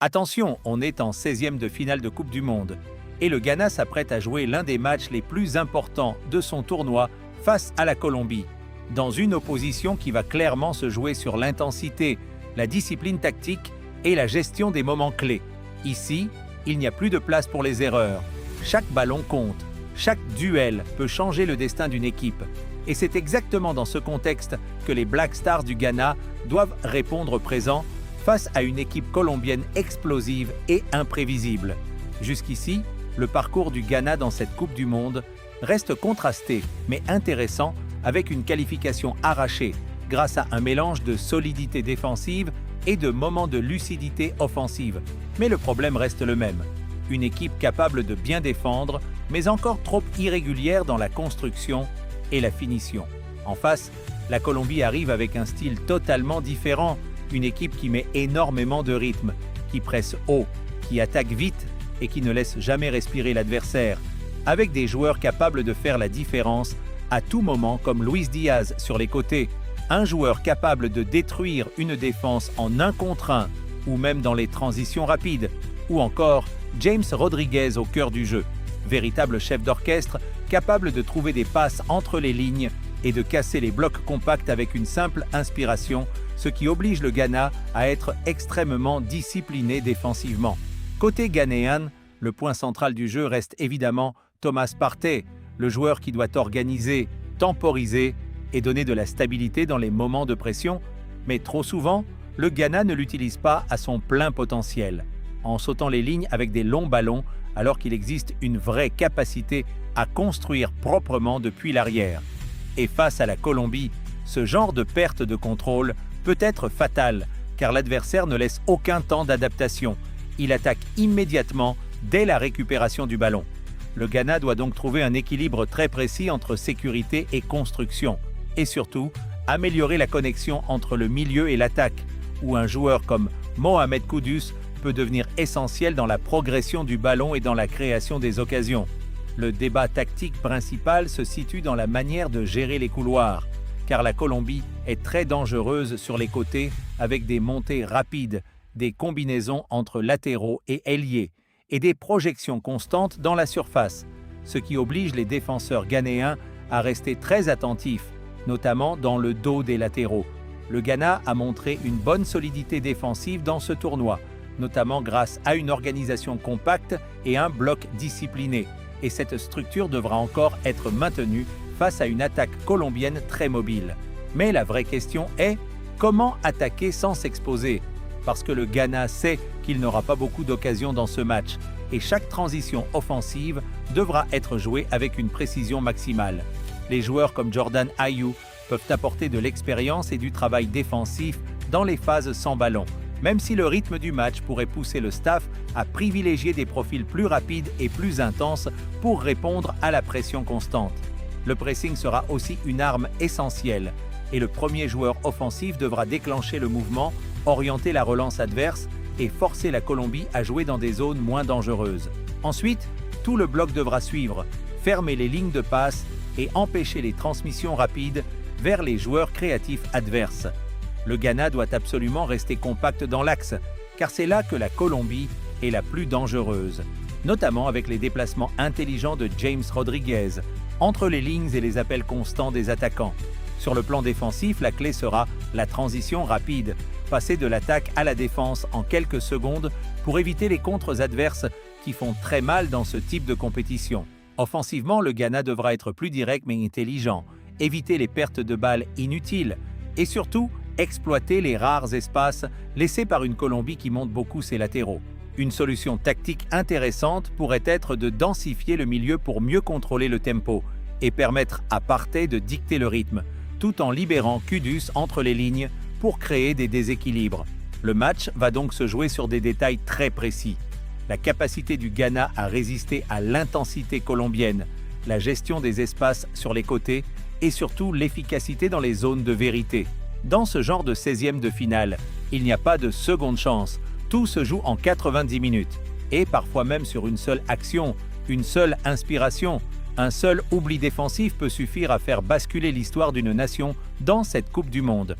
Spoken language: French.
Attention, on est en 16e de finale de Coupe du Monde et le Ghana s'apprête à jouer l'un des matchs les plus importants de son tournoi face à la Colombie, dans une opposition qui va clairement se jouer sur l'intensité, la discipline tactique et la gestion des moments clés. Ici, il n'y a plus de place pour les erreurs. Chaque ballon compte, chaque duel peut changer le destin d'une équipe. Et c'est exactement dans ce contexte que les Black Stars du Ghana doivent répondre présent face à une équipe colombienne explosive et imprévisible. Jusqu'ici, le parcours du Ghana dans cette Coupe du Monde reste contrasté mais intéressant avec une qualification arrachée grâce à un mélange de solidité défensive et de moments de lucidité offensive. Mais le problème reste le même. Une équipe capable de bien défendre, mais encore trop irrégulière dans la construction et la finition. En face, la Colombie arrive avec un style totalement différent, une équipe qui met énormément de rythme, qui presse haut, qui attaque vite et qui ne laisse jamais respirer l'adversaire, avec des joueurs capables de faire la différence à tout moment comme Luis Diaz sur les côtés, un joueur capable de détruire une défense en 1 contre 1 ou même dans les transitions rapides, ou encore James Rodriguez au cœur du jeu, véritable chef d'orchestre capable de trouver des passes entre les lignes et de casser les blocs compacts avec une simple inspiration, ce qui oblige le Ghana à être extrêmement discipliné défensivement. Côté ghanéen, le point central du jeu reste évidemment Thomas Partey, le joueur qui doit organiser, temporiser et donner de la stabilité dans les moments de pression, mais trop souvent, le Ghana ne l'utilise pas à son plein potentiel, en sautant les lignes avec des longs ballons alors qu'il existe une vraie capacité à construire proprement depuis l'arrière. Et face à la Colombie, ce genre de perte de contrôle peut être fatal car l'adversaire ne laisse aucun temps d'adaptation. Il attaque immédiatement dès la récupération du ballon. Le Ghana doit donc trouver un équilibre très précis entre sécurité et construction, et surtout améliorer la connexion entre le milieu et l'attaque, où un joueur comme Mohamed Kudus peut devenir essentiel dans la progression du ballon et dans la création des occasions. Le débat tactique principal se situe dans la manière de gérer les couloirs, car la Colombie est très dangereuse sur les côtés avec des montées rapides, des combinaisons entre latéraux et ailiers, et des projections constantes dans la surface, ce qui oblige les défenseurs ghanéens à rester très attentifs, notamment dans le dos des latéraux. Le Ghana a montré une bonne solidité défensive dans ce tournoi, notamment grâce à une organisation compacte et un bloc discipliné, et cette structure devra encore être maintenue face à une attaque colombienne très mobile. Mais la vraie question est, comment attaquer sans s'exposer ? Parce que le Ghana sait qu'il n'aura pas beaucoup d'occasions dans ce match, et chaque transition offensive devra être jouée avec une précision maximale. Les joueurs comme Jordan Ayew peuvent apporter de l'expérience et du travail défensif dans les phases sans ballon, même si le rythme du match pourrait pousser le staff à privilégier des profils plus rapides et plus intenses pour répondre à la pression constante. Le pressing sera aussi une arme essentielle, et le premier joueur offensif devra déclencher le mouvement, orienter la relance adverse et forcer la Colombie à jouer dans des zones moins dangereuses. Ensuite, tout le bloc devra suivre, fermer les lignes de passe et empêcher les transmissions rapides vers les joueurs créatifs adverses. Le Ghana doit absolument rester compact dans l'axe, car c'est là que la Colombie est la plus dangereuse, notamment avec les déplacements intelligents de James Rodriguez, entre les lignes et les appels constants des attaquants. Sur le plan défensif, la clé sera la transition rapide, passer de l'attaque à la défense en quelques secondes pour éviter les contres adverses qui font très mal dans ce type de compétition. Offensivement, le Ghana devra être plus direct mais intelligent, éviter les pertes de balles inutiles et surtout exploiter les rares espaces laissés par une Colombie qui monte beaucoup ses latéraux. Une solution tactique intéressante pourrait être de densifier le milieu pour mieux contrôler le tempo et permettre à Partey de dicter le rythme, tout en libérant Kudus entre les lignes pour créer des déséquilibres. Le match va donc se jouer sur des détails très précis. La capacité du Ghana à résister à l'intensité colombienne, la gestion des espaces sur les côtés et surtout l'efficacité dans les zones de vérité. Dans ce genre de 16e de finale, il n'y a pas de seconde chance. Tout se joue en 90 minutes. Et parfois même sur une seule action, une seule inspiration. Un seul oubli défensif peut suffire à faire basculer l'histoire d'une nation dans cette Coupe du Monde.